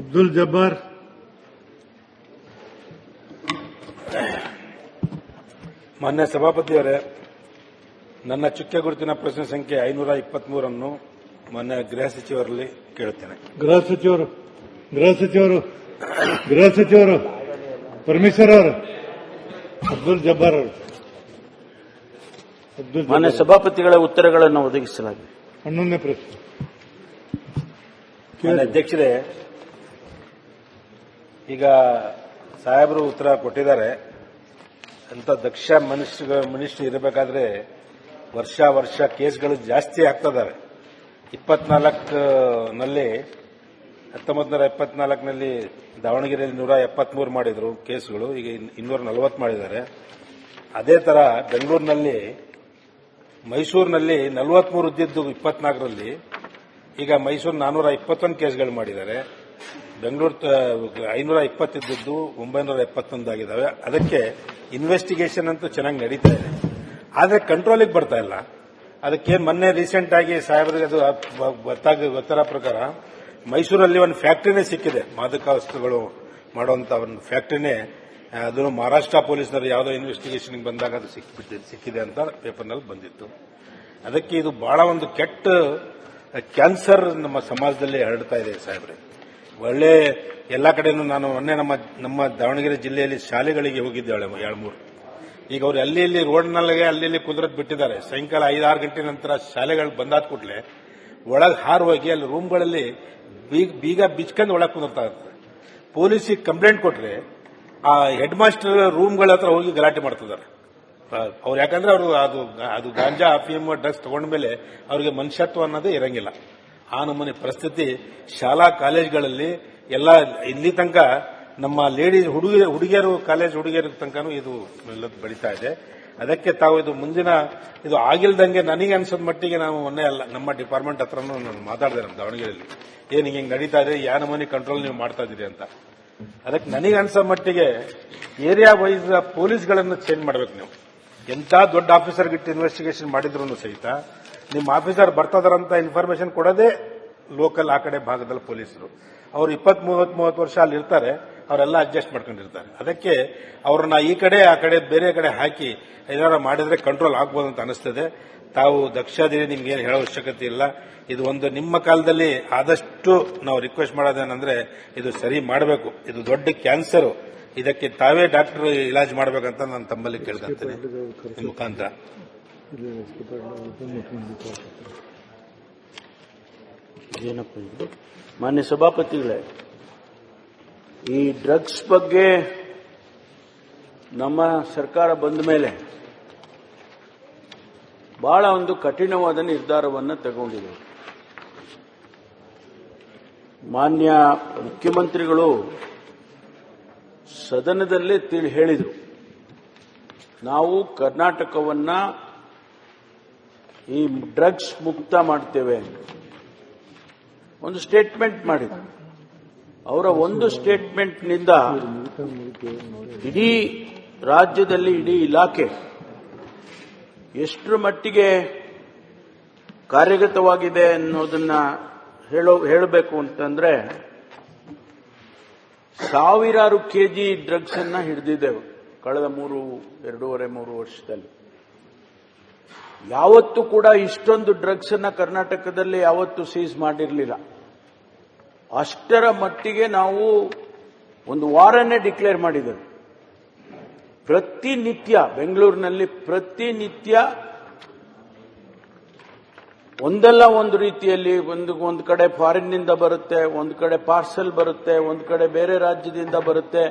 ಅಬ್ದುಲ್ ಜಬ್ಬಾರ್. ಮಾನ್ಯ ಸಭಾಪತಿಯವರೇ, ನನ್ನ ಚುಕ್ಕೆ ಗುರುತಿನ ಪ್ರಶ್ನೆ ಸಂಖ್ಯೆ 523 ಮಾನ್ಯ ಗೃಹ ಸಚಿವರಲ್ಲಿ ಕೇಳುತ್ತೇನೆ. ಗೃಹ ಸಚಿವರು ಪರಮೇಶ್ವರ್ ಅವರು. ಅಬ್ದುಲ್ ಜಬ್ಬಾರ್ ಅವರು. ಮಾನ್ಯ ಸಭಾಪತಿಗಳ ಉತ್ತರಗಳನ್ನು ಒದಗಿಸಲಾಗಿದೆ. 11ನೇ ಪ್ರಶ್ನೆ. ಮಾನ್ಯ ಅಧ್ಯಕ್ಷರೇ, ಈಗ ಸಾಹೇಬರು ಉತ್ತರ ಕೊಟ್ಟಿದ್ದಾರೆ. ಅಂತ ದಕ್ಷ ಮಿನಿಸ್ಟರ್ ಇರಬೇಕಾದ್ರೆ ವರ್ಷ ಕೇಸ್ಗಳು ಜಾಸ್ತಿ ಆಗ್ತಿದ್ದಾವೆ. 1924ನಲ್ಲಿ ದಾವಣಗೆರೆಯಲ್ಲಿ 173 ಮಾಡಿದ್ರು ಕೇಸ್ಗಳು, ಈಗ 240 ಮಾಡಿದ್ದಾರೆ. ಅದೇ ತರ ಬೆಂಗಳೂರಿನಲ್ಲಿ, ಮೈಸೂರಿನಲ್ಲಿ 43 ಇದ್ದಿದ್ದು 24ರಲ್ಲಿ ಈಗ ಮೈಸೂರು 421 ಕೇಸ್ಗಳು ಮಾಡಿದ್ದಾರೆ. ಬೆಂಗಳೂರು 520 ಇದ್ದದ್ದು 971 ಆಗಿದ್ದಾವೆ. ಅದಕ್ಕೆ ಇನ್ವೆಸ್ಟಿಗೇಷನ್ ಅಂತೂ ಚೆನ್ನಾಗಿ ನಡೀತಾ ಇದೆ, ಆದರೆ ಕಂಟ್ರೋಲಿಗೆ ಬರ್ತಾ ಇಲ್ಲ. ಅದಕ್ಕೆ ಮೊನ್ನೆ ರೀಸೆಂಟ್ ಆಗಿ ಸಾಹೇಬರಿಗೆ ಅದು ಗೊತ್ತಿರೋ ಪ್ರಕಾರ ಮೈಸೂರಲ್ಲಿ ಒಂದು ಫ್ಯಾಕ್ಟರಿನೇ ಸಿಕ್ಕಿದೆ, ಮಾದಕ ವಸ್ತುಗಳು ಮಾಡುವಂತ ಒಂದು ಫ್ಯಾಕ್ಟರಿನೇ. ಅದು ಮಹಾರಾಷ್ಟ್ರ ಪೊಲೀಸರು ಯಾವುದೋ ಇನ್ವೆಸ್ಟಿಗೇಷನ್ಗೆ ಬಂದಾಗ ಅದು ಸಿಕ್ಕಿದೆ ಅಂತ ಪೇಪರ್ನಲ್ಲಿ ಬಂದಿತ್ತು. ಅದಕ್ಕೆ ಇದು ಬಹಳ ಒಂದು ಕೆಟ್ಟ ಕ್ಯಾನ್ಸರ್ ನಮ್ಮ ಸಮಾಜದಲ್ಲಿ ಹರಡ್ತಾ ಇದೆ ಸಾಹೇಬ್ರೆ. ಒಳ್ಳೆ ಎಲ್ಲ ಕಡೆನೂ ನಾನು ಮೊನ್ನೆ ನಮ್ಮ ದಾವಣಗೆರೆ ಜಿಲ್ಲೆಯಲ್ಲಿ ಶಾಲೆಗಳಿಗೆ ಹೋಗಿದ್ದೆ 2-3. ಈಗ ಅವರು ಅಲ್ಲಿ ರೋಡ್ನಲ್ಲಿಗೆ ಅಲ್ಲಿ ಕುದುರತ್ ಬಿಟ್ಟಿದ್ದಾರೆ. ಸಾಯಂಕಾಲ 5-6 ಗಂಟೆ ನಂತರ ಶಾಲೆಗಳು ಬಂದಾದ ಕೂಡಲೇ ಒಳಗೆ ಹಾರು ಹೋಗಿ ಅಲ್ಲಿ ರೂಮ್ಗಳಲ್ಲಿ ಬೀಗ ಬಿಚ್ಕೊಂಡು ಒಳಗೆ ಕುದುರ್ತಾ ಇರ್ತಾರೆ. ಪೊಲೀಸಿಗೆ ಕಂಪ್ಲೇಂಟ್ ಕೊಟ್ರೆ ಆ ಹೆಡ್ ಮಾಸ್ಟರ್ ರೂಮ್ಗಳ ಹತ್ರ ಹೋಗಿ ಗಲಾಟೆ ಮಾಡ್ತಿದ್ದಾರೆ ಅವ್ರು. ಯಾಕಂದ್ರೆ ಅವರು ಅದು ಗಾಂಜಾ, ಅಫೀಮ್, ಡ್ರಗ್ಸ್ ತಗೊಂಡ ಮೇಲೆ ಅವರಿಗೆ ಮನುಷ್ಯತ್ವ ಅನ್ನೋದೇ ಇರಂಗಿಲ್ಲ. ಆ ನಮೂನೆ ಪರಿಸ್ಥಿತಿ ಶಾಲಾ ಕಾಲೇಜ್ಗಳಲ್ಲಿ ಎಲ್ಲ ಇಲ್ಲಿ ತನಕ ನಮ್ಮ ಲೇಡೀಸ್ ಹುಡುಗಿಯರು ಕಾಲೇಜ್ ಹುಡುಗಿಯರ ತನಕನೂ ಇದು ಬೆಳೀತಾ ಇದೆ. ಅದಕ್ಕೆ ತಾವು ಇದು ಮುಂದಿನ ಇದು ಆಗಿಲ್ದಂಗೆ ನನಗೆ ಅನ್ಸೋದ್ ಮಟ್ಟಿಗೆ ನಾವು ಮೊನ್ನೆ ಅಲ್ಲ ನಮ್ಮ ಡಿಪಾರ್ಟ್ಮೆಂಟ್ ಹತ್ರನೂ ನಾನು ಮಾತಾಡಿದೆ ನಮ್ಮ ದಾವಣಗೆರೆಯಲ್ಲಿ, ಏನ್ ಹಿಂಗೆ ನಡೀತಾ ಇದೆ, ಯಾವ ನಮೂನೆ ಕಂಟ್ರೋಲ್ ನೀವು ಮಾಡ್ತಾ ಇದೀರಿ ಅಂತ. ಅದಕ್ಕೆ ನನಗೆ ಅನ್ಸೋ ಮಟ್ಟಿಗೆ ಏರಿಯಾ ವೈಸ್ ಪೊಲೀಸ್ಗಳನ್ನು ಚೇಂಜ್ ಮಾಡಬೇಕು. ನೀವು ಎಂತ ದೊಡ್ಡ ಆಫೀಸರ್ಗಿಟ್ಟು ಇನ್ವೆಸ್ಟಿಗೇಷನ್ ಮಾಡಿದ್ರು ಸಹಿತ ನಿಮ್ಮ ಆಫೀಸರ್ ಬರ್ತಾರಂತ ಇನ್ಫಾರ್ಮೇಶನ್ ಕೊಡೋದೇ ಲೋಕಲ್ ಆ ಕಡೆ ಭಾಗದಲ್ಲಿ ಪೊಲೀಸರು. ಅವರು 20-30 ವರ್ಷ ಅಲ್ಲಿ ಇರ್ತಾರೆ, ಅವರೆಲ್ಲ ಅಡ್ಜಸ್ಟ್ ಮಾಡ್ಕೊಂಡಿರ್ತಾರೆ. ಅದಕ್ಕೆ ಅವ್ರನ್ನ ಈ ಕಡೆ ಆ ಕಡೆ ಬೇರೆ ಕಡೆ ಹಾಕಿ ಏನಾರ ಮಾಡಿದ್ರೆ ಕಂಟ್ರೋಲ್ ಆಗ್ಬೋದು ಅಂತ ಅನಿಸ್ತದೆ. ತಾವು ದಕ್ಷಾದಿರಿ, ನಿಮ್ಗೆ ಏನು ಹೇಳೋ ಅವಶ್ಯಕತೆ ಇಲ್ಲ. ಇದು ಒಂದು ನಿಮ್ಮ ಕಾಲದಲ್ಲಿ ಆದಷ್ಟು ನಾವು ರಿಕ್ವೆಸ್ಟ್ ಮಾಡೋದೇನಂದ್ರೆ ಇದು ಸರಿ ಮಾಡಬೇಕು. ಇದು ದೊಡ್ಡ ಕ್ಯಾನ್ಸರ್, ಇದಕ್ಕೆ ತಾವೇ ಡಾಕ್ಟರ್ ಇಲಾಜ್ ಮಾಡಬೇಕಂತ ನಾನು ತಮ್ಮಲ್ಲಿ ಕೇಳ್ಕೊಂತೇನೆ ನಿಮ್ಮ ಮುಖಾಂತರ. ಏನಪ್ಪ ಇದು? ಮಾನ್ಯ ಸಭಾಪತಿಗಳೇ, ಈ ಡ್ರಗ್ಸ್ ಬಗ್ಗೆ ನಮ್ಮ ಸರ್ಕಾರ ಬಂದ ಮೇಲೆ ಬಹಳ ಒಂದು ಕಠಿಣವಾದ ನಿರ್ಧಾರವನ್ನು ತಗೊಂಡಿದೆ. ಮಾನ್ಯ ಮುಖ್ಯಮಂತ್ರಿಗಳು ಸದನದಲ್ಲೇ ಹೇಳಿದರು, ನಾವು ಕರ್ನಾಟಕವನ್ನ ಈ ಡ್ರಗ್ಸ್ ಮುಕ್ತ ಮಾಡ್ತೇವೆ. ಒಂದು ಸ್ಟೇಟ್ಮೆಂಟ್ ಮಾಡಿದ್ರು. ಅವರ ಒಂದು ಸ್ಟೇಟ್ಮೆಂಟ್ನಿಂದ ಇಡೀ ರಾಜ್ಯದಲ್ಲಿ ಇಡೀ ಇಲಾಖೆ ಎಷ್ಟರ ಮಟ್ಟಿಗೆ ಕಾರ್ಯಗತವಾಗಿದೆ ಅನ್ನೋದನ್ನ ಹೇಳಬೇಕು ಅಂತಂದ್ರೆ, ಸಾವಿರಾರು ಕೆಜಿ ಡ್ರಗ್ಸ್ ಅನ್ನ ಹಿಡಿದಿದ್ದೆವು ಕಳೆದ 2.5-3 ವರ್ಷದಲ್ಲಿ. ಯಾವತ್ತೂ ಕೂಡ ಇಷ್ಟೊಂದು ಡ್ರಗ್ಸ್ ಅನ್ನ ಕರ್ನಾಟಕದಲ್ಲಿ ಯಾವತ್ತೂ ಸೀಸ್ ಮಾಡಿರಲಿಲ್ಲ. ಅಷ್ಟರ ಮಟ್ಟಿಗೆ ನಾವು ಒಂದು ವಾರನ್ನೇ ಡಿಕ್ಲೇರ್ ಮಾಡಿದ್ದೇವೆ. ಪ್ರತಿನಿತ್ಯ ಬೆಂಗಳೂರಿನಲ್ಲಿ ಪ್ರತಿನಿತ್ಯ ಒಂದಲ್ಲ ಒಂದು ರೀತಿಯಲ್ಲಿ ಒಂದು ಕಡೆ ಫಾರಿನ್ನಿಂದ ಬರುತ್ತೆ, ಒಂದು ಕಡೆ ಪಾರ್ಸೆಲ್ ಬರುತ್ತೆ, ಒಂದು ಕಡೆ ಬೇರೆ ರಾಜ್ಯದಿಂದ ಬರುತ್ತೆ,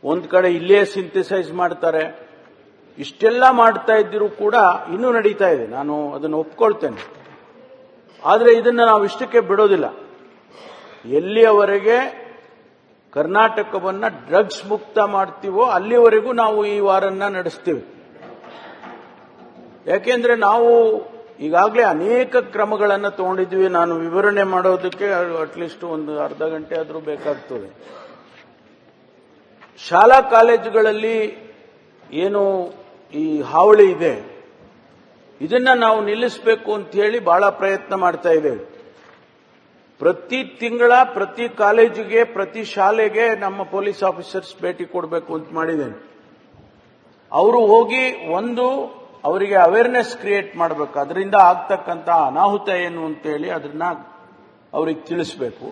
ಒಂದು ಕಡೆ ಇಲ್ಲೇ ಸಿಂಥಸೈಸ್ ಮಾಡ್ತಾರೆ. ಇಷ್ಟೆಲ್ಲ ಮಾಡ್ತಾ ಇದ್ದರೂ ಕೂಡ ಇನ್ನೂ ನಡೀತಾ ಇದೆ, ನಾನು ಅದನ್ನು ಒಪ್ಕೊಳ್ತೇನೆ. ಆದರೆ ಇದನ್ನು ನಾವು ಇಷ್ಟಕ್ಕೆ ಬಿಡೋದಿಲ್ಲ. ಎಲ್ಲಿಯವರೆಗೆ ಕರ್ನಾಟಕವನ್ನ ಡ್ರಗ್ಸ್ ಮುಕ್ತ ಮಾಡ್ತೀವೋ ಅಲ್ಲಿವರೆಗೂ ನಾವು ಈ ವಾರನ್ನ ನಡೆಸ್ತೀವಿ. ಯಾಕೆಂದ್ರೆ ನಾವು ಈಗಾಗಲೇ ಅನೇಕ ಕ್ರಮಗಳನ್ನು ತಗೊಂಡಿದ್ವಿ. ನಾನು ವಿವರಣೆ ಮಾಡೋದಕ್ಕೆ ಅಟ್ಲೀಸ್ಟ್ ಒಂದು ಅರ್ಧ ಗಂಟೆ ಆದರೂ ಬೇಕಾಗ್ತದೆ. ಶಾಲಾ ಕಾಲೇಜುಗಳಲ್ಲಿ ಏನು ಈ ಹಾವಳಿ ಇದೆ, ಇದನ್ನ ನಾವು ನಿಲ್ಲಿಸಬೇಕು ಅಂತ ಹೇಳಿ ಬಹಳ ಪ್ರಯತ್ನ ಮಾಡ್ತಾ ಇದ್ದೇವೆ. ಪ್ರತಿ ತಿಂಗಳ ಪ್ರತಿ ಕಾಲೇಜಿಗೆ ಪ್ರತಿ ಶಾಲೆಗೆ ನಮ್ಮ ಪೊಲೀಸ್ ಆಫೀಸರ್ಸ್ ಭೇಟಿ ಕೊಡಬೇಕು ಅಂತ ಮಾಡಿದ್ದೇನೆ. ಅವರು ಹೋಗಿ ಅವರಿಗೆ ಅವೇರ್ನೆಸ್ ಕ್ರಿಯೇಟ್ ಮಾಡಬೇಕು, ಅದರಿಂದ ಆಗ್ತಕ್ಕಂಥ ಅನಾಹುತ ಏನು ಅಂತೇಳಿ ಅದನ್ನ ಅವ್ರಿಗೆ ತಿಳಿಸಬೇಕು.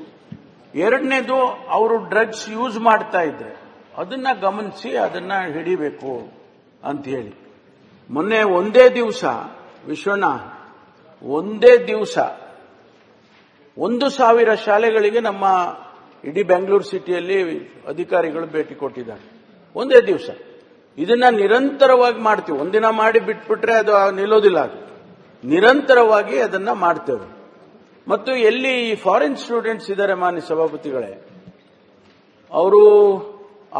ಎರಡನೇದು, ಅವರು ಡ್ರಗ್ಸ್ ಯೂಸ್ ಮಾಡ್ತಾ ಇದ್ರೆ ಅದನ್ನ ಗಮನಿಸಿ ಅದನ್ನ ಹಿಡಿಬೇಕು ಅಂತ ಹೇಳಿ. ಮೊನ್ನೆ ಒಂದೇ ದಿವಸ 1,000 ಶಾಲೆಗಳಿಗೆ ನಮ್ಮ ಇಡೀ ಬೆಂಗಳೂರು ಸಿಟಿಯಲ್ಲಿ ಅಧಿಕಾರಿಗಳು ಭೇಟಿ ಕೊಟ್ಟಿದ್ದಾರೆ. ಒಂದೇ ದಿವಸ. ಇದನ್ನ ನಿರಂತರವಾಗಿ ಮಾಡ್ತೀವಿ. ಒಂದಿನ ಮಾಡಿ ಬಿಟ್ಬಿಟ್ರೆ ಅದು ನಿಲ್ಲೋದಿಲ್ಲ. ಅದು ನಿರಂತರವಾಗಿ ಅದನ್ನ ಮಾಡ್ತೇವೆ. ಮತ್ತು ಎಲ್ಲಿ ಈ ಫಾರಿನ್ ಸ್ಟೂಡೆಂಟ್ಸ್ ಇದ್ದಾರೆ ಮಾನ್ಯ ಸಭಾಪತಿಗಳೇ, ಅವರು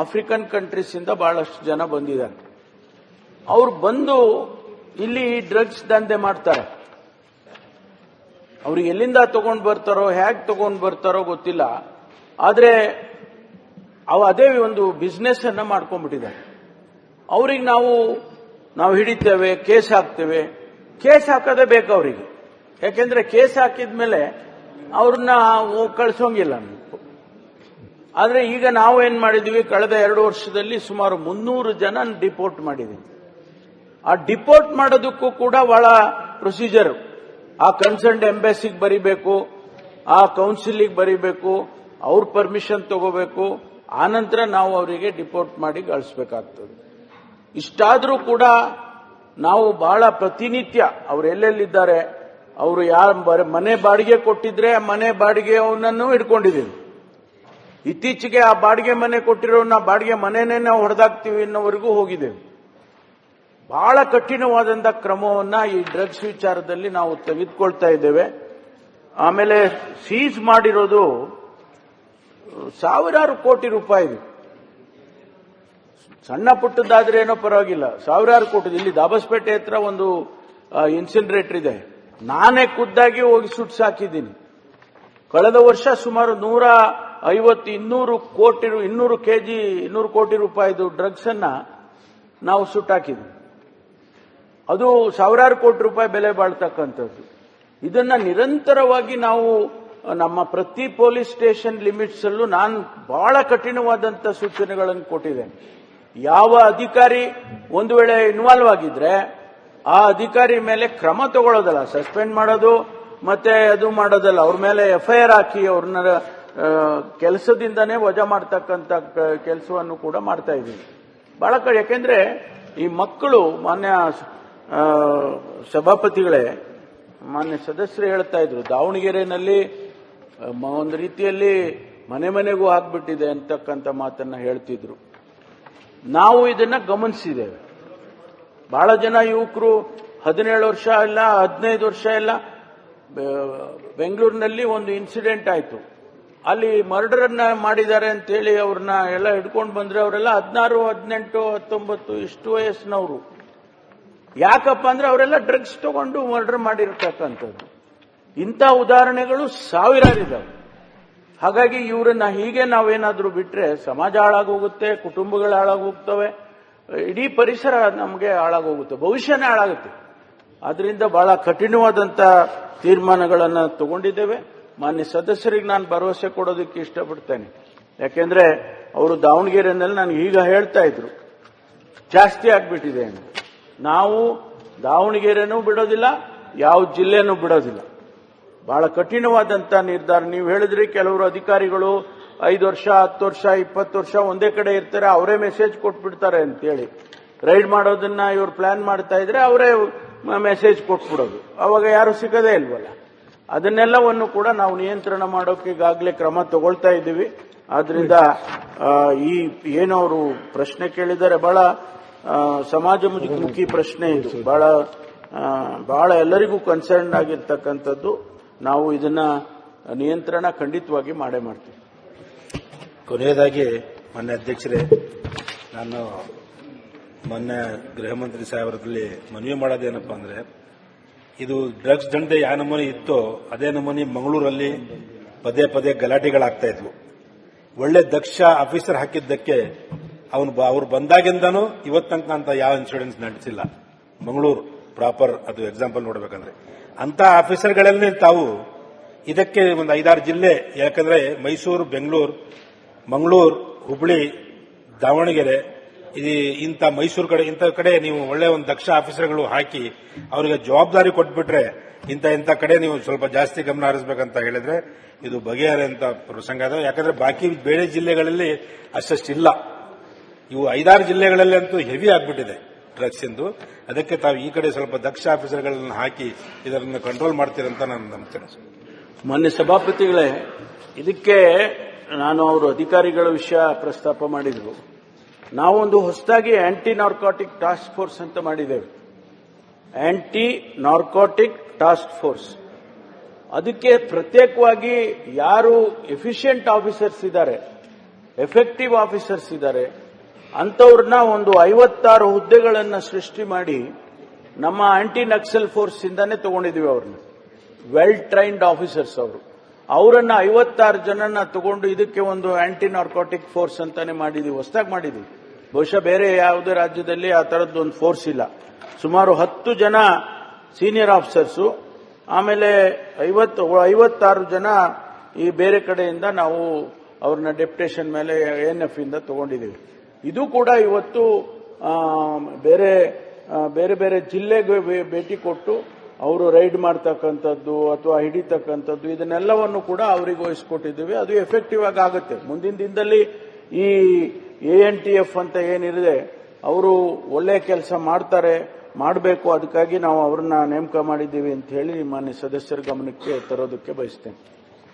ಆಫ್ರಿಕನ್ ಕಂಟ್ರೀಸ್ ಇಂದ ಬಹಳಷ್ಟು ಜನ ಬಂದಿದ್ದಾರೆ. ಅವ್ರು ಬಂದು ಇಲ್ಲಿ ಡ್ರಗ್ಸ್ ದಂಧೆ ಮಾಡ್ತಾರೆ. ಅವ್ರು ಎಲ್ಲಿಂದ ತಗೊಂಡು ಬರ್ತಾರೋ, ಹೇಗೆ ತಗೊಂಡು ಬರ್ತಾರೋ ಗೊತ್ತಿಲ್ಲ. ಆದ್ರೆ ಅದೇ ಒಂದು ಬಿಸ್ನೆಸ್ ಅನ್ನ ಮಾಡ್ಕೊಂಡ್ಬಿಟ್ಟಿದ್ದಾರೆ. ಅವ್ರಿಗೆ ನಾವು ಹಿಡಿತೇವೆ, ಕೇಸ್ ಹಾಕ್ತೇವೆ. ಕೇಸ್ ಹಾಕೋದೇ ಬೇಕು ಅವರಿಗೆ. ಯಾಕೆಂದ್ರೆ ಕೇಸ್ ಹಾಕಿದ್ಮೇಲೆ ಅವ್ರನ್ನ ಕಳಿಸೋಂಗಿಲ್ಲ. ಆದ್ರೆ ಈಗ ನಾವು ಏನ್ ಮಾಡಿದೀವಿ, ಕಳೆದ 2 ವರ್ಷದಲ್ಲಿ ಸುಮಾರು 300 ಜನ ಡಿಪೋರ್ಟ್ ಮಾಡಿದೀವಿ. ಆ ಡಿಪೋರ್ಟ್ ಮಾಡೋದಕ್ಕೂ ಕೂಡ ಬಹಳ ಪ್ರೊಸೀಜರ್. ಆ ಕನ್ಸರ್ನ್ಡ್ ಎಂಬಸಿಗೆ ಬರಿಬೇಕು, ಆ ಕೌನ್ಸಿಲಿಗೆ ಬರಿಬೇಕು, ಅವ್ರ ಪರ್ಮಿಷನ್ ತಗೋಬೇಕು. ಆನಂತರ ನಾವು ಅವರಿಗೆ ಡಿಪೋರ್ಟ್ ಮಾಡಿ ಕಳಿಸಬೇಕಾಗ್ತದೆ. ಇಷ್ಟಾದರೂ ಕೂಡ ನಾವು ಬಹಳ ಪ್ರತಿನಿತ್ಯ ಅವ್ರು ಎಲ್ಲೆಲ್ಲಿದ್ದಾರೆ, ಅವರು ಮನೆ ಬಾಡಿಗೆ ಕೊಟ್ಟಿದ್ರೆ ಆ ಮನೆ ಬಾಡಿಗೆ ಅವನನ್ನು ಹಿಡ್ಕೊಂಡಿದ್ದೀವಿ. ಇತ್ತೀಚೆಗೆ ಆ ಬಾಡಿಗೆ ಮನೆ ಕೊಟ್ಟಿರೋನ್ನ ಬಾಡಿಗೆ ಮನೆನೇ ನಾವು ಹೊಡೆದಾಕ್ತೀವಿ ಅನ್ನೋವರೆಗೂ ಹೋಗಿದ್ದೇವೆ. ಬಹಳ ಕಠಿಣವಾದಂತಹ ಕ್ರಮವನ್ನ ಈ ಡ್ರಗ್ಸ್ ವಿಚಾರದಲ್ಲಿ ನಾವು ತೆಗೆದುಕೊಳ್ತಾ ಇದ್ದೇವೆ. ಆಮೇಲೆ ಸೀಸ್ ಮಾಡಿರೋದು ಸಾವಿರಾರು ಕೋಟಿ ರೂಪಾಯಿ. ಸಣ್ಣ ಪುಟ್ಟದಾದ್ರೆ ಏನೋ ಪರವಾಗಿಲ್ಲ, ಸಾವಿರಾರು ಕೋಟಿ. ಇಲ್ಲಿ ದಾಬಸ್ಪೇಟೆ ಹತ್ರ ಒಂದು ಇನ್ಸಿನರೇಟರ್ ಇದೆ. ನಾನೇ ಖುದ್ದಾಗಿ ಹೋಗಿ ಸುಟ್ಟು ಸಾಕಿದ್ದೀನಿ. ಕಳೆದ ವರ್ಷ ಸುಮಾರು 150-200 ಕೋಟಿ ರೂಪಾಯಿದು ಡ್ರಗ್ಸ್ ಅನ್ನ ನಾವು ಸುಟ್ಟಾಕಿದ್ವಿ. ಅದು ಸಾವಿರಾರು ಕೋಟಿ ರೂಪಾಯಿ ಬೆಲೆ ಬಾಳ್ತಕ್ಕಂಥದ್ದು. ಇದನ್ನ ನಿರಂತರವಾಗಿ ನಾವು ನಮ್ಮ ಪ್ರತಿ ಪೊಲೀಸ್ ಸ್ಟೇಷನ್ ಲಿಮಿಟ್ಸ್ ಅಲ್ಲೂ ನಾನು ಬಹಳ ಕಠಿಣವಾದಂಥ ಸೂಚನೆಗಳನ್ನು ಕೊಟ್ಟಿದ್ದೇನೆ. ಯಾವ ಅಧಿಕಾರಿ ಒಂದು ವೇಳೆ ಇನ್ವಾಲ್ವ್ ಆಗಿದ್ರೆ ಆ ಅಧಿಕಾರಿ ಮೇಲೆ ಕ್ರಮ ತಗೊಳ್ಳೋದಲ್ಲ, ಸಸ್ಪೆಂಡ್ ಮಾಡೋದು ಮತ್ತೆ ಅದು ಮಾಡೋದಲ್ಲ, ಅವ್ರ ಮೇಲೆ FIR ಹಾಕಿ ಅವ್ರನ್ನ ಕೆಲಸದಿಂದನೇ ವಜಾ ಮಾಡ್ತಕ್ಕಂಥ ಕೆಲಸವನ್ನು ಕೂಡ ಮಾಡ್ತಾ ಇದ್ದೀವಿ. ಬಹಳ ಯಾಕೆಂದ್ರೆ ಈ ಮಕ್ಕಳು, ಮಾನ್ಯ ಸಭಾಪತಿಗಳೇ, ಮಾನ್ಯ ಸದಸ್ಯರು ಹೇಳ್ತಾ ಇದ್ರು, ದಾವಣಗೆರೆಯಲ್ಲಿ ಒಂದು ರೀತಿಯಲ್ಲಿ ಮನೆಗೂ ಆಗ್ಬಿಟ್ಟಿದೆ ಅಂತಕ್ಕಂಥ ಮಾತನ್ನ ಹೇಳ್ತಿದ್ರು. ನಾವು ಇದನ್ನ ಗಮನಿಸಿದ್ದೇವೆ. ಬಹಳ ಜನ ಯುವಕರು 17 ವರ್ಷ ಇಲ್ಲ, 15 ವರ್ಷ ಇಲ್ಲ. ಬೆಂಗಳೂರಿನಲ್ಲಿ ಒಂದು ಇನ್ಸಿಡೆಂಟ್ ಆಯ್ತು. ಅಲ್ಲಿ ಮರ್ಡರ್ ಅನ್ನ ಮಾಡಿದ್ದಾರೆ ಅಂತ ಹೇಳಿ ಅವ್ರನ್ನ ಎಲ್ಲ ಹಿಡ್ಕೊಂಡು ಬಂದ್ರೆ ಅವರೆಲ್ಲ 16, 18, 19 ಇಷ್ಟು ವಯಸ್ಸಿನವರು. ಯಾಕಪ್ಪ ಅಂದ್ರೆ ಅವರೆಲ್ಲ ಡ್ರಗ್ಸ್ ತಗೊಂಡು ಮರ್ಡರ್ ಮಾಡಿರ್ತಕ್ಕಂಥದ್ದು. ಇಂಥ ಉದಾಹರಣೆಗಳು ಸಾವಿರಾರಿದ್ದಾವೆ. ಹಾಗಾಗಿ ಇವರನ್ನ ಹೀಗೆ ನಾವೇನಾದ್ರೂ ಬಿಟ್ರೆ ಸಮಾಜ ಹಾಳಾಗೋಗುತ್ತೆ, ಕುಟುಂಬಗಳು ಹಾಳಾಗೋಗ್ತವೆ, ಇಡೀ ಪರಿಸರ ನಮಗೆ ಹಾಳಾಗೋಗುತ್ತೆ, ಭವಿಷ್ಯನೇ ಹಾಳಾಗುತ್ತೆ. ಆದ್ರಿಂದ ಬಹಳ ಕಠಿಣವಾದಂತ ತೀರ್ಮಾನಗಳನ್ನು ತಗೊಂಡಿದ್ದೇವೆ. ಮಾನ್ಯ ಸದಸ್ಯರಿಗೆ ನಾನು ಭರವಸೆ ಕೊಡೋದಕ್ಕೆ ಇಷ್ಟಪಡ್ತೇನೆ. ಯಾಕೆಂದ್ರೆ ಅವರು ದಾವಣಗೆರೆಯಲ್ಲಿ ನನಗೆ ಈಗ ಹೇಳ್ತಾ ಇದ್ರು, ಜಾಸ್ತಿ ಆಗ್ಬಿಟ್ಟಿದೆ ಅಂತ. ನಾವು ದಾವಣಗೆರೆನೂ ಬಿಡೋದಿಲ್ಲ, ಯಾವ ಜಿಲ್ಲೆನೂ ಬಿಡೋದಿಲ್ಲ. ಬಹಳ ಕಠಿಣವಾದಂತ ನಿರ್ಧಾರ. ನೀವು ಹೇಳಿದ್ರಿ ಕೆಲವರು ಅಧಿಕಾರಿಗಳು 5 ವರ್ಷ, 10 ವರ್ಷ, 20 ವರ್ಷ ಒಂದೇ ಕಡೆ ಇರ್ತಾರೆ, ಅವರೇ ಮೆಸೇಜ್ ಕೊಟ್ಬಿಡ್ತಾರೆ ಅಂತೇಳಿ. ರೈಡ್ ಮಾಡೋದನ್ನ ಇವ್ರು ಪ್ಲಾನ್ ಮಾಡ್ತಾ ಇದ್ರೆ ಅವರೇ ಮೆಸೇಜ್ ಕೊಟ್ಬಿಡೋದು, ಅವಾಗ ಯಾರು ಸಿಗದೇ ಇಲ್ವಲ್ಲ. ಅದನ್ನೆಲ್ಲವನ್ನು ಕೂಡ ನಾವು ನಿಯಂತ್ರಣ ಮಾಡೋಕೆ ಈಗಾಗಲೇ ಕ್ರಮ ತಗೊಳ್ತಾ ಇದ್ದೀವಿ. ಆದ್ರಿಂದ ಈ ಏನವರು ಪ್ರಶ್ನೆ ಕೇಳಿದ್ದಾರೆ ಬಹಳ ಸಮಾಜಮುಖಿ ಪ್ರಶ್ನೆ ಇದು, ಬಹಳ ಎಲ್ಲರಿಗೂ ಕನ್ಸರ್ನ್ ಆಗಿರ್ತಕ್ಕಂಥದ್ದು. ನಾವು ಇದನ್ನ ನಿಯಂತ್ರಣ ಖಂಡಿತವಾಗಿ ಮಾಡೇ ಮಾಡ್ತೀವಿ. ಕೊನೆಯದಾಗಿ ಮಾನ್ಯ ಅಧ್ಯಕ್ಷರೇ, ನಾನು ಮೊನ್ನೆ ಗೃಹ ಮಂತ್ರಿ ಸಾಹೇಬರಲ್ಲಿ ಮನವಿ ಮಾಡೋದೇನಪ್ಪ ಅಂದ್ರೆ, ಇದು ಡ್ರಗ್ಸ್ ದಂಧೆ ಯಾವ ನಮೂನಿ ಇತ್ತೋ ಅದೇ ನಮೂನಿ ಮಂಗಳೂರಲ್ಲಿ ಪದೇ ಗಲಾಟೆಗಳಾಗ್ತಾ ಇದ್ವು. ಒಳ್ಳೆ ದಕ್ಷ ಆಫೀಸರ್ ಹಾಕಿದ್ದಕ್ಕೆ ಅವ್ರು ಬಂದಾಗಿಂದನೂ ಇವತ್ತು ತನಕ ಅಂತ ಯಾವ ಇನ್ಸಿಡೆನ್ಸ್ ನಡೆಸಿಲ್ಲ. ಮಂಗಳೂರು ಪ್ರಾಪರ್ ಅದು ಎಕ್ಸಾಂಪಲ್ ನೋಡಬೇಕಂದ್ರೆ ಅಂತ ಆಫೀಸರ್ಗಳಲ್ಲಿ ತಾವು ಇದಕ್ಕೆ ಒಂದು 5-6 ಜಿಲ್ಲೆ, ಯಾಕಂದ್ರೆ ಮೈಸೂರು, ಬೆಂಗಳೂರು, ಮಂಗಳೂರು, ಹುಬ್ಬಳ್ಳಿ, ದಾವಣಗೆರೆ, ಇಂಥ ಮೈಸೂರು ಕಡೆ ಇಂಥ ಕಡೆ ನೀವು ಒಳ್ಳೆ ಒಂದು ದಕ್ಷ ಆಫೀಸರ್ಗಳು ಹಾಕಿ ಅವರಿಗೆ ಜವಾಬ್ದಾರಿ ಕೊಟ್ಬಿಟ್ರೆ ಇಂಥ ಕಡೆ ನೀವು ಸ್ವಲ್ಪ ಜಾಸ್ತಿ ಗಮನ ಹರಿಸಬೇಕಂತ ಹೇಳಿದ್ರೆ ಇದು ಬಗೆಹರಿಯಂತ ಪ್ರಸಂಗ ಅದ. ಯಾಕಂದ್ರೆ ಬಾಕಿ ಬೇರೆ ಜಿಲ್ಲೆಗಳಲ್ಲಿ ಅಷ್ಟಷ್ಟಿಲ್ಲ. ಇವು 5-6 ಜಿಲ್ಲೆಗಳಲ್ಲಿ ಅಂತೂ ಹೆವಿ ಆಗ್ಬಿಟ್ಟಿದೆ ಡ್ರಗ್ಸ್ ಎಂದು. ಅದಕ್ಕೆ ತಾವು ಈ ಕಡೆ ಸ್ವಲ್ಪ ದಕ್ಷ ಆಫೀಸರ್ಗಳನ್ನ ಹಾಕಿ ಇದನ್ನು ಕಂಟ್ರೋಲ್ ಮಾಡ್ತೀರಂತ ನಾನು ನಂಬ್ತೇನೆ. ಮಾನ್ಯ ಸಭಾಪತಿಗಳೇ, ಇದಕ್ಕೆ ನಾನು ಅವರು ಅಧಿಕಾರಿಗಳ ವಿಷಯ ಪ್ರಸ್ತಾಪ ಮಾಡಿದ್ರು. ನಾವೊಂದು ಹೊಸದಾಗಿ ಆಂಟಿ ನಾರ್ಕೋಟಿಕ್ ಟಾಸ್ಕ್ ಫೋರ್ಸ್ ಅಂತ ಮಾಡಿದ್ದೇವೆ. Anti narcotic task force. ಅದಕ್ಕೆ ಪ್ರತ್ಯೇಕವಾಗಿ ಯಾರು ಎಫಿಷಿಯಂಟ್ ಆಫೀಸರ್ಸ್ ಇದ್ದಾರೆ, ಎಫೆಕ್ಟಿವ್ ಆಫೀಸರ್ಸ್ ಇದ್ದಾರೆ, ಅಂಥವ್ರನ್ನ ಒಂದು 56 ಹುದ್ದೆಗಳನ್ನು ಸೃಷ್ಟಿ ಮಾಡಿ ನಮ್ಮ ಆಂಟಿ ನಕ್ಸಲ್ ಫೋರ್ಸ್ ಇಂದಾನೆ ತಗೊಂಡಿದ್ದೀವಿ. ಅವ್ರನ್ನ ವೆಲ್ ಟ್ರೈನ್ಡ್ ಆಫೀಸರ್ಸ್ ಅವರನ್ನ 56 ಜನನ ತಗೊಂಡು ಇದಕ್ಕೆ ಒಂದು ಆಂಟಿ ನಾರ್ಕೋಟಿಕ್ ಫೋರ್ಸ್ ಅಂತಾನೆ ಮಾಡಿದೀವಿ, ಹೊಸದಾಗಿ ಮಾಡಿದೀವಿ. ಬಹುಶಃ ಬೇರೆ ಯಾವುದೇ ರಾಜ್ಯದಲ್ಲಿ ಆ ತರದ್ದು ಒಂದು ಫೋರ್ಸ್ ಇಲ್ಲ. ಸುಮಾರು 10 ಜನ ಸೀನಿಯರ್ ಆಫೀಸರ್ಸು, ಆಮೇಲೆ 56 ಜನ ಈ ಬೇರೆ ಕಡೆಯಿಂದ ನಾವು ಅವ್ರನ್ನ ಡೆಪ್ಯುಟೇಷನ್ ಮೇಲೆ ANF ಇಂದ ತಗೊಂಡಿದ್ದೀವಿ. ಇದು ಕೂಡ ಇವತ್ತು ಬೇರೆ ಬೇರೆ ಜಿಲ್ಲೆಗೆ ಭೇಟಿ ಕೊಟ್ಟು ಅವರು ರೈಡ್ ಮಾಡ್ತಕ್ಕಂಥದ್ದು ಅಥವಾ ಹಿಡಿತಕ್ಕಂಥದ್ದು ಇದನ್ನೆಲ್ಲವನ್ನು ಕೂಡ ಅವರಿಗೆ ವಹಿಸ್ಕೊಟ್ಟಿದ್ದೀವಿ. ಅದು ಎಫೆಕ್ಟಿವ್ ಆಗಿ ಆಗುತ್ತೆ. ಮುಂದಿನ ದಿನದಲ್ಲಿ ಈ ANTF ಅಂತ ಏನಿದೆ ಅವರು ಒಳ್ಳೆ ಕೆಲಸ ಮಾಡಬೇಕು. ಅದಕ್ಕಾಗಿ ನಾವು ಅವ್ರನ್ನ ನೇಮಕ ಮಾಡಿದ್ದೀವಿ ಅಂತ ಹೇಳಿ ಮಾನ್ಯ ಸದಸ್ಯರ ಗಮನಕ್ಕೆ ತರೋದಕ್ಕೆ ಬಯಸ್ತೇನೆ.